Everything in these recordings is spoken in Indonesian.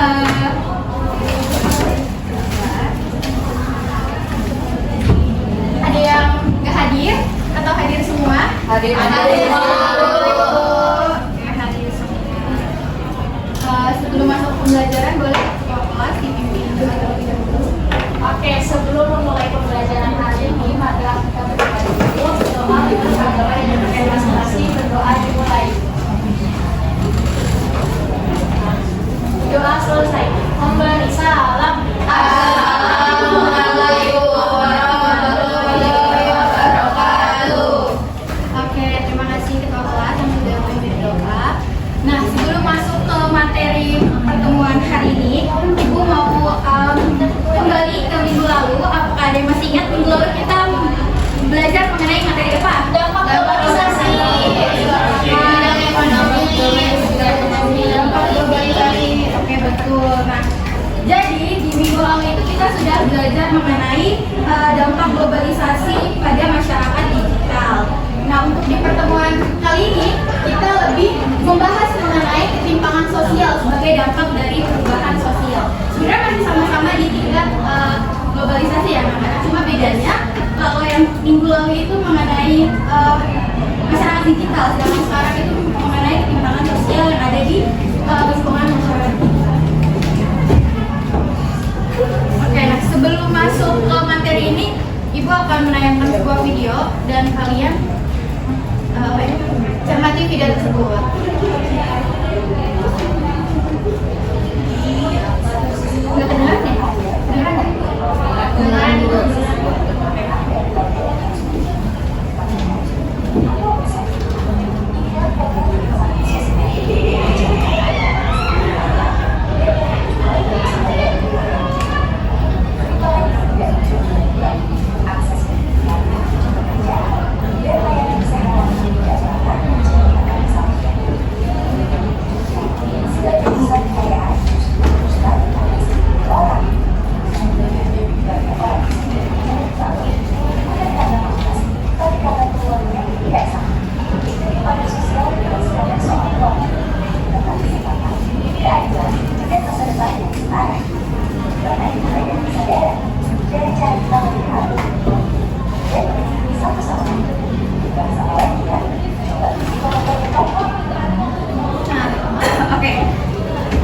Ada yang nggak hadir atau hadir semua? Hadir. Sebelum masuk pembelajaran boleh ketua kelas dipimpin terlebih dahulu. Oke, sebelum memulai pembelajaran hari ini, marilah kita berdoa dulu. Berdoa dengan agama yang berkaitan masing-masing, berdoa dimulai. Doa selesai. Memberi salam. Assalamualaikum warahmatullahi wabarakatuh. Oke, terima kasih ketua kelas yang sudah memimpin doa. Nah, sebelum masuk ke materi pertemuan hari ini, Ibu mau kembali ke minggu lalu. Apakah ada yang masih ingat minggu lalu kita belajar mengenai materi apa? Dampak globalisasi. Bidang ekonomi. Dampak globalisasi. Oke, betul. Nah, jadi di minggu lalu itu kita sudah belajar mengenai dampak globalisasi pada masyarakat digital. Nah, untuk di pertemuan kali ini kita lebih membahas mengenai ketimpangan sosial sebagai dampak dari perubahan sosial. Sebenarnya masih sama-sama di tingkat globalisasi ya, cuma bedanya kalau yang minggu lalu itu mengenai masyarakat digital, sedangkan sekarang itu mengenai ketimpangan sosial yang ada di lingkungan masyarakat digital. Oke, nah sebelum masuk ke materi ini, Ibu akan menayangkan sebuah video dan kalian cermati video tersebut. Nggak kedengeran ya? Kedengeran nggak? Kedengeran Ibu.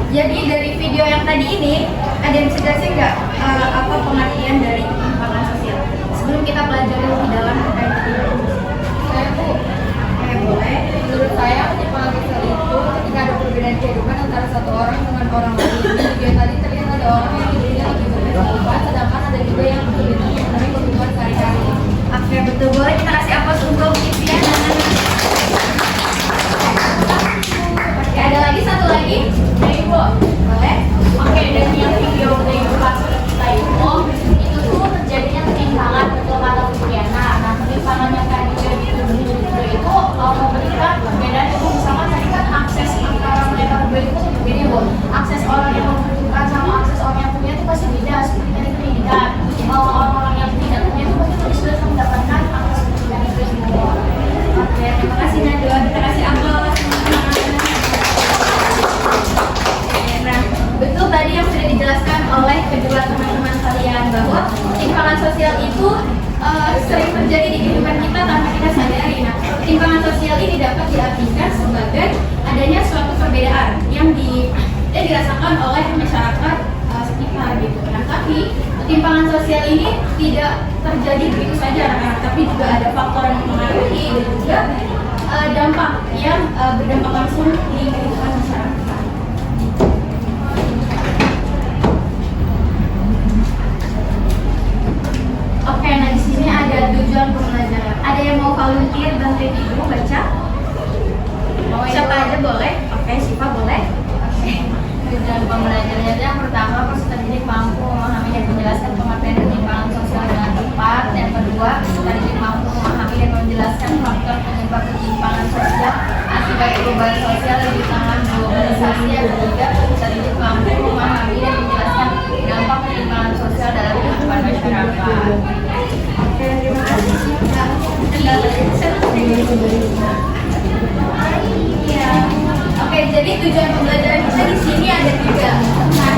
Jadi dari video yang tadi ini, ada yang bisa jelasin nggak apa pengertian dari ketimpangan sosial? Sebelum kita pelajari lebih dalam terkait ketimpangan sosial. Saya Bu, Boleh. menurut saya ketimpangan sosial itu ketika ada perbedaan kehidupan antara satu orang dengan orang lain. Di video tadi terlihat ada orang yang hidupnya lebih berkehidupan, sedangkan ada juga yang kesulitan memenuhi kebutuhan sehari-hari. Oke, betul. Boleh kita kasih aplaus untuk Vivian. Oke, ada lagi satu lagi. Dari Bu. Boleh. Oke, dan yang video dari kelas kita itu tuh terjadinya ketimpangan betul kata Bu Diana. Nah, ketimpangan yang tadi jadi itu memberikan perbedaan itu, misalkan tadi kan akses antara mereka berdua itu kan berbeda Bu. Akses orang yang membutuhkan sama akses orang yang punya itu pasti beda. Seperti tadi pendidikan, orang-orang yang tidak punya itu pasti lebih sulit mendapatkan akses pendidikan itu semua. Oke, terima kasih Najwa. Kita kasih aplaus. Nah, betul tadi yang sudah dijelaskan oleh kedua teman-teman kalian bahwa ketimpangan sosial itu sering terjadi di kehidupan kita tanpa kita sadari. Nah, ketimpangan sosial ini dapat diartikan sebagai adanya suatu perbedaan yang dirasakan oleh masyarakat sekitar gitu. Nah, tapi ketimpangan sosial ini tidak terjadi begitu saja, tapi juga ada faktor yang mempengaruhi dan juga dampak yang berdampak langsung di kehidupan masyarakat. Oke, nah di sini ada tujuan pembelajaran. Ada yang mau volunteer bantuin Ibu baca? Siapa aja boleh? Oke, Syifa boleh? Oke. Tujuan pembelajarannya yang pertama, peserta didik mampu memahami dan menjelaskan pengertian ketimpangan sosial dengan tepat. Yang kedua, peserta didik mampu memahami dan menjelaskan faktor penyebab ketimpangan sosial akibat perubahan sosial di tengah globalisasi. Yang ketiga, peserta didik mampu memahami dan menjelaskan dampak ketimpangan sosial dalam kehidupan masyarakat. Oke, terima kasih Syifa. Iya. Oke, jadi tujuan pembelajaran kita di sini ada tiga. Nah,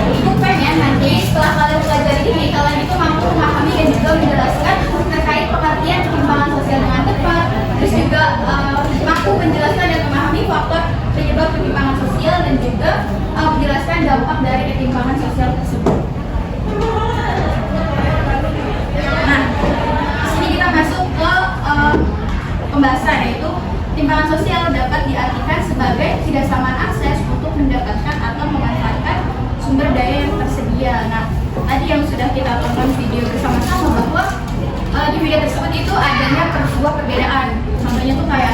faktor penyebab ketimpangan sosial dan juga menjelaskan dampak dari ketimpangan sosial tersebut. Nah, di sini kita masuk ke pembahasan, yaitu ketimpangan sosial dapat diartikan sebagai ketidaksamaan akses untuk mendapatkan atau memanfaatkan sumber daya yang tersedia. Nah, tadi yang sudah kita tonton video bersama-sama bahwa di video tersebut itu adanya sebuah perbedaan. Contohnya tuh kayak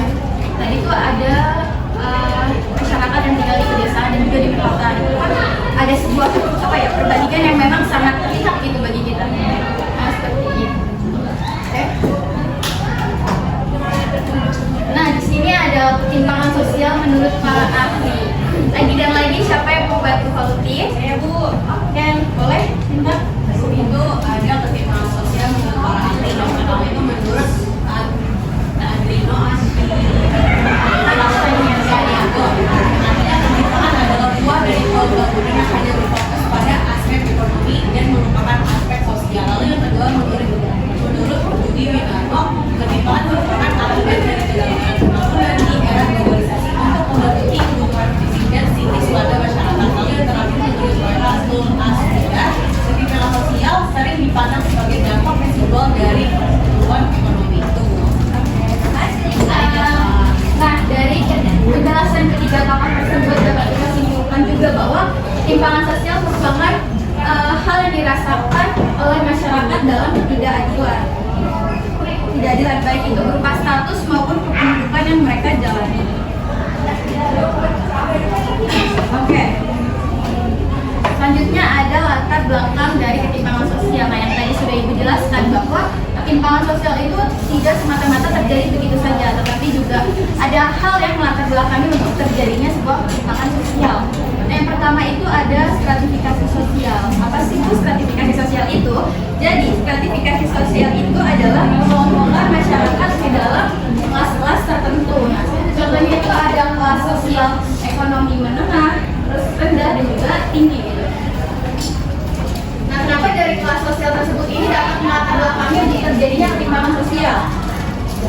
tadi tuh ada masyarakat yang tinggal di pedesaan dan juga di perkotaan. Itu kan ada sebuah perbandingan yang memang sangat terlihat gitu bagi kita. Nah, seperti ini. Oke. Nah, di sini ada ketimpangan sosial menurut para ahli. Lagi dan lagi, siapa yang mau bantu Faluti? Saya, Bu. Oke, boleh minta? Itu ada ketimpangan sosial menurut para ahli. Yang pertama itu menurut Adrino Aspi. Artinya ketimpangan adalah buah dari bangunan yang hanya berfokus pada aspek ekonomi dan merupakan aspek sosial. Lalu yang kedua menurut Budi Winarno, ketimpangan merupakan akibat dari kegagalan pembangunan di era globalisasi untuk memenuhi kebutuhan fisik dan psikis warga masyarakat. Lalu yang terakhir menurut Rasul Asfida, ketimpangan sosial sering dipandang sebagai dampak residual dari pertumbuhan ekonomi itu. Nah, dari penjelasan ketiga tokoh tersebut dapat kita simpulkan juga bahwa ketimpangan sosial merupakan hal yang dirasakan oleh masyarakat dalam ketidakadilan. Ketidakadilan baik itu berupa status maupun kehidupan yang mereka jalani. Oke. Selanjutnya ada latar belakang dari ketimpangan sosial. Nah, yang tadi sudah Ibu jelaskan bahwa ketimpangan sosial itu tidak semata-mata terjadi begitu saja, tetapi juga ada hal yang melatar belakangi untuk terjadinya sebuah ketimpangan sosial. Nah, yang pertama itu ada stratifikasi sosial. Apa sih itu stratifikasi sosial itu? Jadi, stratifikasi sosial itu adalah pengelompokan masyarakat di dalam kelas-kelas tertentu. Nah, contohnya itu ada kelas sosial ekonomi menengah, terus rendah dan juga tinggi gitu. Nah, kenapa dari kelas sosial tersebut ini dapat melatar belakangi untuk terjadinya ketimpangan sosial?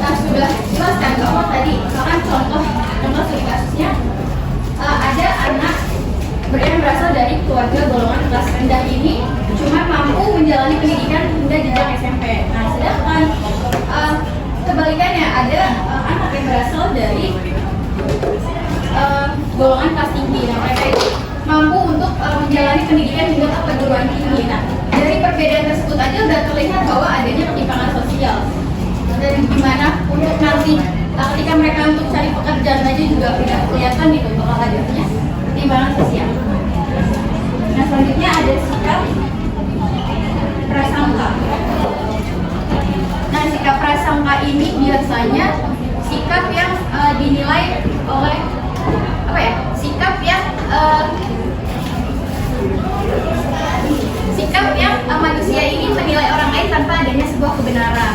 Nah, sudah jelaskan bahwa tadi, misalkan contoh studi kasusnya ada anak yang berasal dari keluarga golongan kelas rendah ini cuma mampu menjalani pendidikan hingga jenjang SMP. Nah, sedangkan kebalikannya ada anak yang berasal dari golongan kelas tinggi. Nah, mereka itu mampu untuk menjalani pendidikan hingga ke perguruan tinggi. Nah, dari perbedaan tersebut aja udah terlihat bahwa adanya ketimpangan sosial. Dan gimana untuk nanti ketika mereka untuk cari pekerjaan aja juga udah kelihatan gitu bakal adanya ketimpangan sosial. Nah, selanjutnya ada sikap prasangka. Nah, sikap prasangka ini biasanya sikap yang dinilai oleh sikap yang manusia ini menilai orang lain tanpa adanya sebuah kebenaran.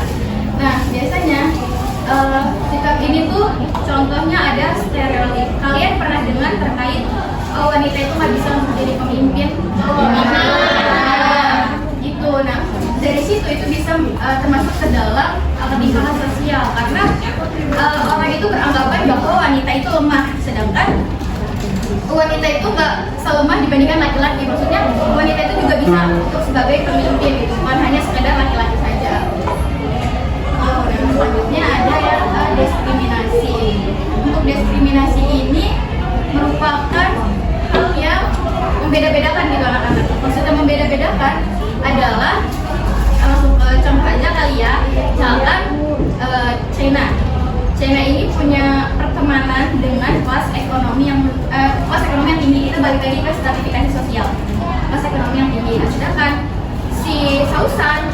Nah, biasanya sikap ini tuh contohnya ada stereotip. Kalian pernah dengar terkait wanita itu nggak bisa menjadi pemimpin? Gitu. Nah, dari situ itu bisa termasuk ke dalam ketimpangan sosial karena orang itu beranggapan bahwa wanita itu lemah, sedangkan wanita itu nggak selemah dibandingkan laki-laki. Maksudnya wanita itu juga bisa untuk sebagai pemimpin, gitu. Bukan hanya sekedar laki-laki saja. Dan selanjutnya ada yang diskriminasi. Untuk diskriminasi ini merupakan hal yang membeda-bedakan gitu anak-anak. Maksudnya membeda-bedakan adalah langsung contoh aja kali ya. Misalkan China ini punya pertemanan dengan kelas ekonomi yang tinggi. Kita balik lagi ke stratifikasi sosial. Kelas ekonomi yang tinggi. Nah, sedangkan si Sausan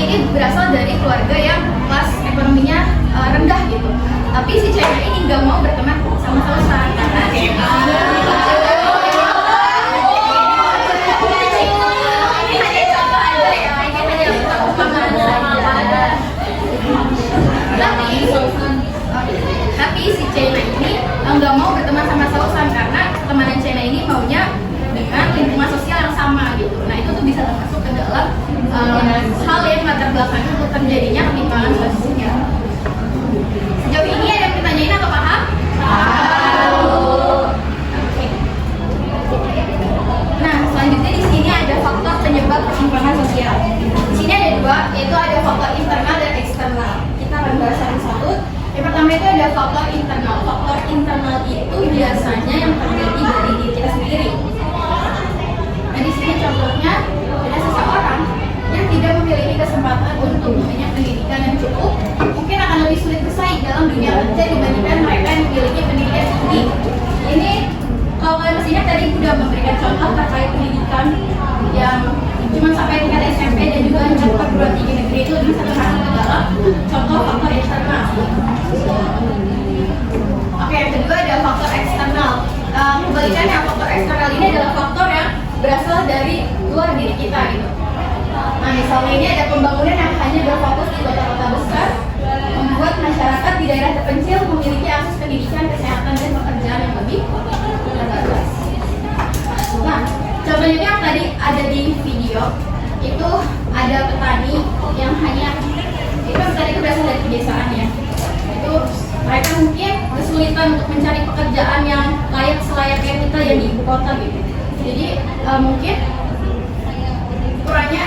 ini berasal dari keluarga yang kelas ekonominya rendah gitu. Tapi si China ini nggak mau berteman sama Sausan karena tapi si China ini nggak mau berteman sama Sausan karena temanan China ini maunya dengan lingkungan sosial yang sama gitu. Nah, itu tuh bisa termasuk ke dalam hal yang latar belakang untuk terjadinya ketimpangan sosial. Sejauh ini ada yang ditanyain atau paham? pertama itu ada faktor internal. Faktor internal itu biasanya yang terjadi dari diri kita sendiri. Nah, di sini contohnya ada seseorang yang tidak memiliki kesempatan untuk punya pendidikan yang cukup, mungkin akan lebih sulit bersaing dalam dunia kerja dibandingkan mereka yang memiliki pendidikan tinggi. Ini kalau kalian masih ingat tadi udah memberikan contoh terkait pendidikan yang cuma sampai tingkat SMP dan juga tingkat perguruan tinggi negeri itu lebih satu adalah contoh faktor internal. Oke, yang kedua ada faktor eksternal. Kebalikannya, faktor eksternal ini adalah faktor yang berasal dari luar diri kita gitu. Nah, misalnya ini ada pembangunan yang hanya berfokus di kota-kota besar, membuat masyarakat di daerah terpencil memiliki akses pendidikan, kesehatan, dan pekerjaan yang lebih terbatas. Nah, contohnya yang tadi ada di video itu ada petani yang hanya petani itu berasal dari pedesaan ya. Itu mereka mungkin kesulitan untuk mencari pekerjaan yang layak selayaknya kita yang di ibu kota gitu. Jadi mungkin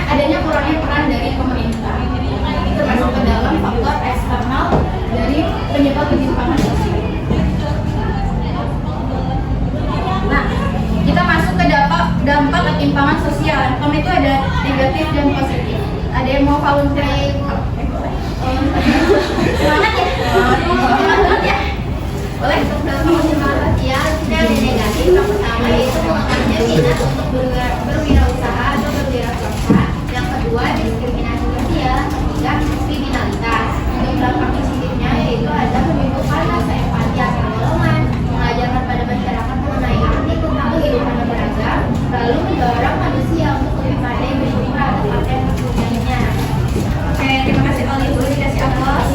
adanya kurangnya peran dari pemerintah. Itu masuk ke dalam faktor eksternal dari penyebab ketimpangan sosial. Nah, kita masuk ke dampak ketimpangan sosial. Pertama itu ada negatif dan positif. Ada yang mau volunteer? Semangat ya? Semangat ya? Boleh? Untuk dampak ketimpangan sosial kita ada negatif. Yang pertama itu mengajarkan minat untuk berwirausaha atau berwirausaha. Yang kedua diskriminasi sosial. Ketiga kriminalitas. Untuk dampak positifnya yaitu ada menimbulkan rasa empati antar golongan, mengajarkan pada masyarakat mengenai arti tentang kehidupan yang beragam, lalu mendorong manusia untuk lebih pandai bersyukur atas apa yang dipunyainya. Oke, terima kasih Oli. Boleh dikasih aplaus.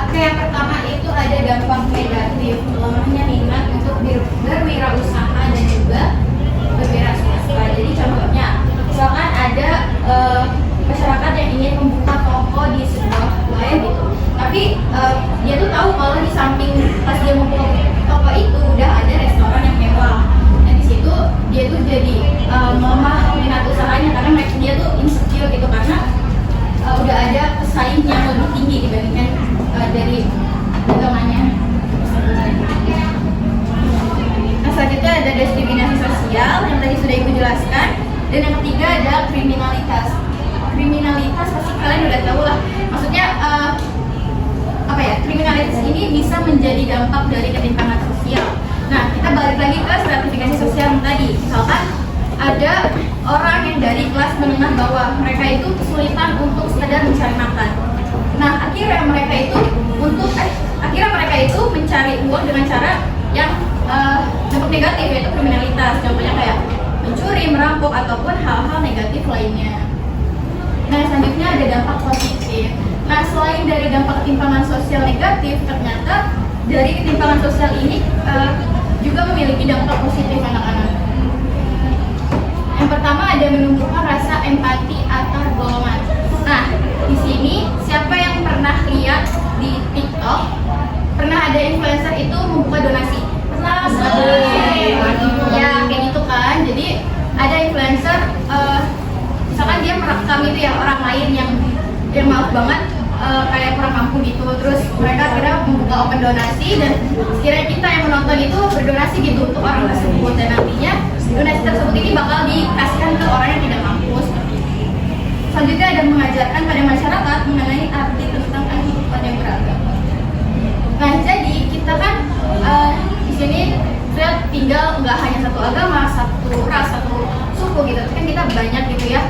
Oke, yang pertama itu ada dampak negatif, lemahnya minat untuk berwirausaha dan juga berwirausaha. Jadi contohnya, misalkan ada masyarakat yang ingin membuka toko di sebuah wilayah gitu, tapi dia tuh tahu kalau di samping pas dia membuka toko itu udah ada restoran yang mewah. Nah di situ dia tuh jadi melemah minat usahanya karena dia tuh insecure gitu karena udah ada pesaing yang lebih tinggi dibandingkan dari dagangannya. Nah selanjutnya ada diskriminasi sosial yang tadi sudah Ibu jelaskan, dan yang ketiga ada kriminalitas. Kriminalitas pasti kalian udah tahu lah, maksudnya apa ya, kriminalitas ini bisa menjadi dampak dari ketimpangan sosial. Nah kita balik lagi ke stratifikasi sosial yang tadi, misalkan ada orang yang dari kelas menengah bawah, mereka itu kesulitan untuk sekedar mencari makan. Nah akhirnya mereka itu mencari uang dengan cara yang dampak negatif, yaitu kriminalitas. Contohnya kayak mencuri, merampok, ataupun hal-hal negatif lainnya. Nah selanjutnya ada dampak positif. Nah selain dari dampak ketimpangan sosial negatif, ternyata dari ketimpangan sosial ini juga memiliki dampak positif anak-anak. Yang pertama ada menumbuhkan rasa empati antar golongan. Nah di sini siapa yang pernah lihat di TikTok pernah ada influencer itu membuka donasi? Ya kayak gitu kan. Jadi ada influencer misalkan dia merekam itu ya orang lain yang maaf banget kayak kurang mampu gitu, terus mereka kira membuka open donasi dan sekiranya kita yang menonton itu berdonasi gitu untuk orang tersebut, dan nantinya donasi tersebut ini bakal dikasihkan ke orang yang tidak mampu. Selanjutnya ada mengajarkan pada masyarakat mengenai arti tentang kehidupan yang beragam. Nah jadi kita kan di sini saya tinggal nggak hanya satu agama, satu ras, satu suku gitu, tapi kan kita banyak gitu ya,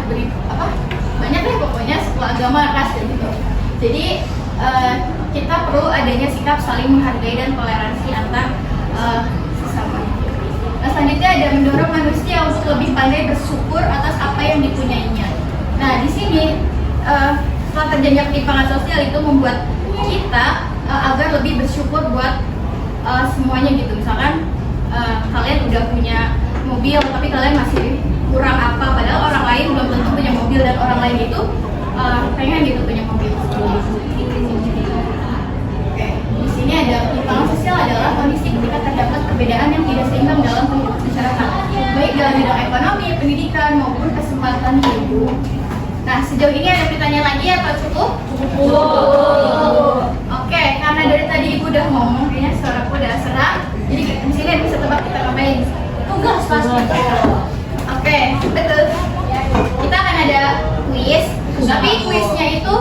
banyak deh pokoknya suku, agama, ras dan gitu. Jadi kita perlu adanya sikap saling menghargai dan toleransi antar sesama. Nah selanjutnya ada mendorong manusia untuk lebih pandai bersyukur atas apa yang dipunyainya. Nah di sini setelah terjadinya ketimpangan sosial itu membuat kita agar lebih bersyukur buat semuanya gitu. Misalkan kalian udah punya mobil tapi kalian masih kurang apa, padahal orang lain belum tentu punya mobil dan orang lain itu pengen gitu punya mobil. Oke, di sini ada ketimpangan sosial adalah kondisi ketika terdapat perbedaan yang tidak seimbang dalam kehidupan masyarakat, baik dalam bidang ekonomi, pendidikan maupun kesempatan hidup. Nah, sejauh ini ada pertanyaan lagi atau cukup? Oke, karena dari tadi ibu udah ngomong, kayaknya suaraku udah serak. Jadi di sini bisa tebak kita ngapain? Tugas pasti. Oke, betul. Kita akan ada kuis, tapi kuisnya itu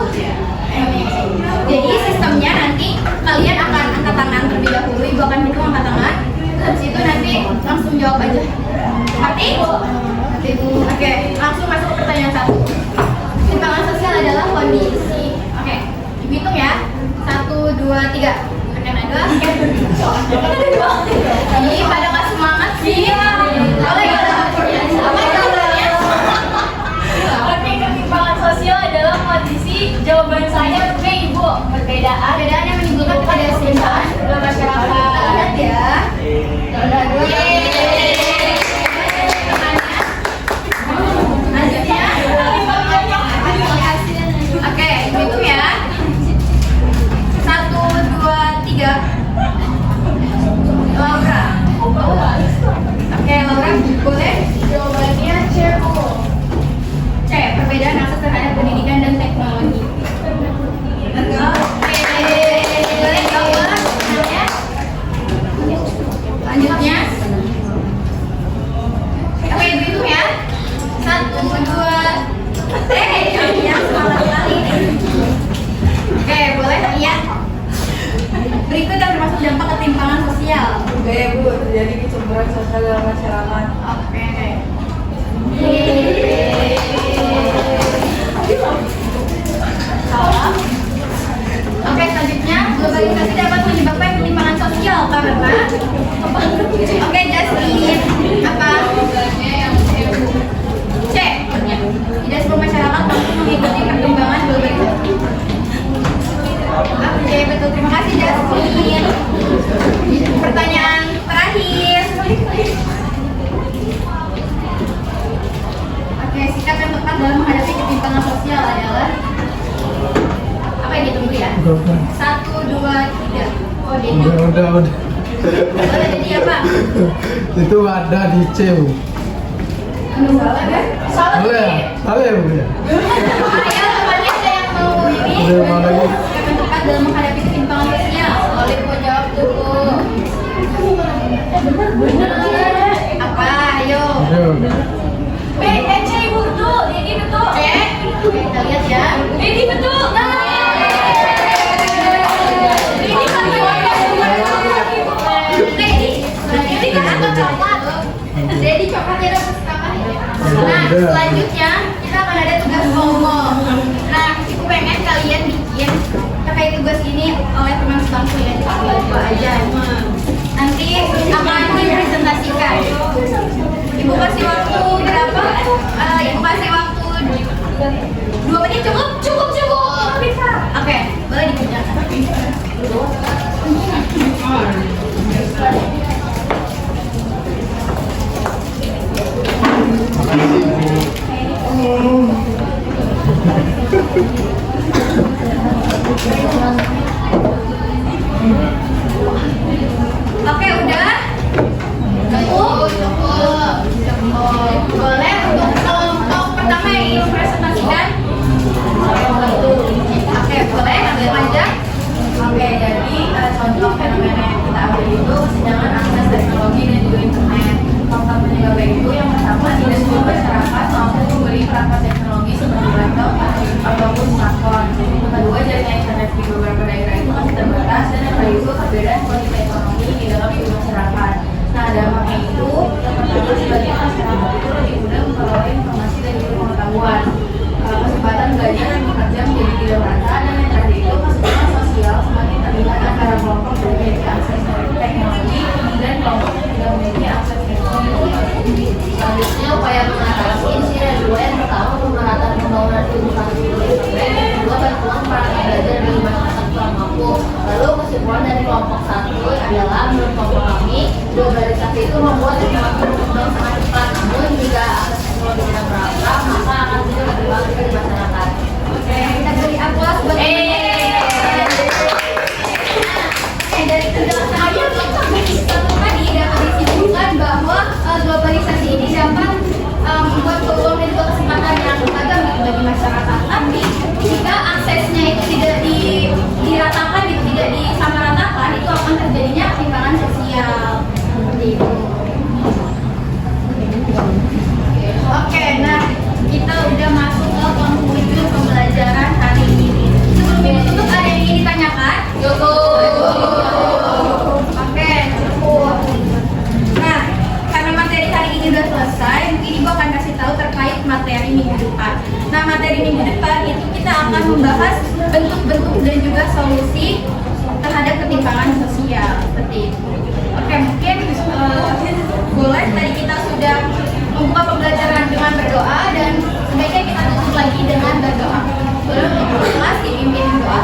jadi sistemnya nanti kalian akan angkat tangan terlebih dahulu, ibu akan hitung angkat tangan. Habis itu nanti langsung jawab aja. Ngerti? Oke, langsung masuk ke pertanyaan 1. Ketimpangan sosial adalah kondisi. Oke, hitung ya. 1, 2, 3. Pertanyaan 2. Ini pada nggak semangat sih? Boleh ya? Apa jawabannya? Oke, ketimpangan sosial adalah kondisi. Jawaban saya B, Ibu. Perbedaan Perbedaan yang menimbulkan ketidakseimbangan dalam masyarakat. Lihat ya. Lanjutnya. Oke, hitung ya. 1, 2, 3. Laura. Oke, Laura boleh? Jawabannya C, Bu. C. Perbedaan akses terhadap pendidikan dan teknologi. Oke, boleh jawab? Lanjutnya. Oke, hitung ya. 1, 2, ya semangat sekali. Oke, boleh ya. Berikut yang termasuk dampak ketimpangan sosial. Oke Bu, terjadi kecemburuan sosial dalam masyarakat. Oke. Oke, selanjutnya globalisasi dapat menyebabkan ketimpangan sosial karena oke, Justin apa? C. Tidak semua masyarakat mampu mengikuti perkembangan globalisasi. Oke, betul. Terima kasih, Justin. Pertanyaan terakhir. Oke, sikap yang tepat dalam menghadapi ketimpangan sosial adalah apa yang ditunggu ya? 1, 2, 3. Oh, Denny. Udah. Boleh jadi apa? Itu ada di C, Bu. Salah kan? Boleh ya? Boleh ya, Bu? Ya? Ayo, temannya ada yang mau ini. Udah, mau lagi. Sikap yang tepat dalam menghadapi ketimpangan sosial. Boleh mau jawab dulu. Apa? Ayo. Udah. B, C, Ibu. Betul. Ini betul. C. Oke, kita lihat ya. Ini betul. Ini kan jawabannya semua lagi, Bu. Jadi coklatnya dapat setengah ya. Nah, selanjutnya kita akan ada tugas ngomong. Nah, aku pengen kalian bikin terkait tugas ini oleh teman sebangku ya, coba aja. Nanti akan dipresentasikan. Ibu kasih waktu berapa? Ibu kasih waktu 2 menit cukup? Cukup. Bisa. Oke, boleh dikerjakan. Oke, udah? Cukup. Boleh untuk kelompok pertama yang ingin presentasikan? Oke, boleh ambil aja. Oke, jadi contoh fenomena yang kita ambil itu kesenjangan akses teknologi dan juga internet. Faktor penyebab itu yang pertama, tidak semua masyarakat mampu membeli perangkat teknologi seperti laptop ataupun smartphone. Yang kedua, jaringan internet di beberapa daerah itu masih terbatas, dan yang kedua itu perbedaan kondisi ekonomi di dalam hidup masyarakat. Nah, dampaknya itu yang pertama, sebagian masyarakat itu lebih mudah memperoleh informasi dan juga pengetahuan. Kesempatan belajar dan bekerja menjadi tidak merata, dan yang terakhir itu kesenjangan sosial semakin terlihat antara kelompok yang memiliki akses teknologi dan kelompok yang tidak memiliki akses teknologi. Selanjutnya, upaya mengatasi ini ada 2. Yang pertama, pemerataan pembangunan edukasi internet. Yang kedua, bantuan para pembelajar dari masyarakat kurang mampu. Lalu kesimpulan dari kelompok 1 adalah menurut kelompok kami, globalisasi itu membuat teknologi berkembang sangat cepat. Namun jika akses teknologi tidak merata, maka akan tidak berkembang di masyarakat. Oke, kita beri aplaus buat dari penjelasan tadi dapat disimpulkan bahwa globalisasi ini dapat membuat peluang dan juga kesempatan yang beragam bagi masyarakat. membahas bentuk-bentuk dan juga solusi terhadap ketimpangan sosial seperti itu. Oke, mungkin boleh tadi kita sudah membuka pembelajaran dengan berdoa dan sebaiknya kita tutup lagi dengan berdoa. Boleh untuk kelas dipimpin doa.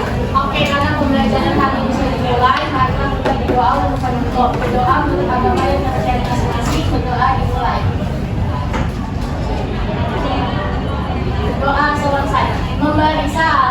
Oke, karena pembelajaran hari ini sudah dimulai, mari kita berdoa untuk berdoa menurut agama yang terjadi masing-masing. Berdoa dimulai. Doa selesai. Memberi salam.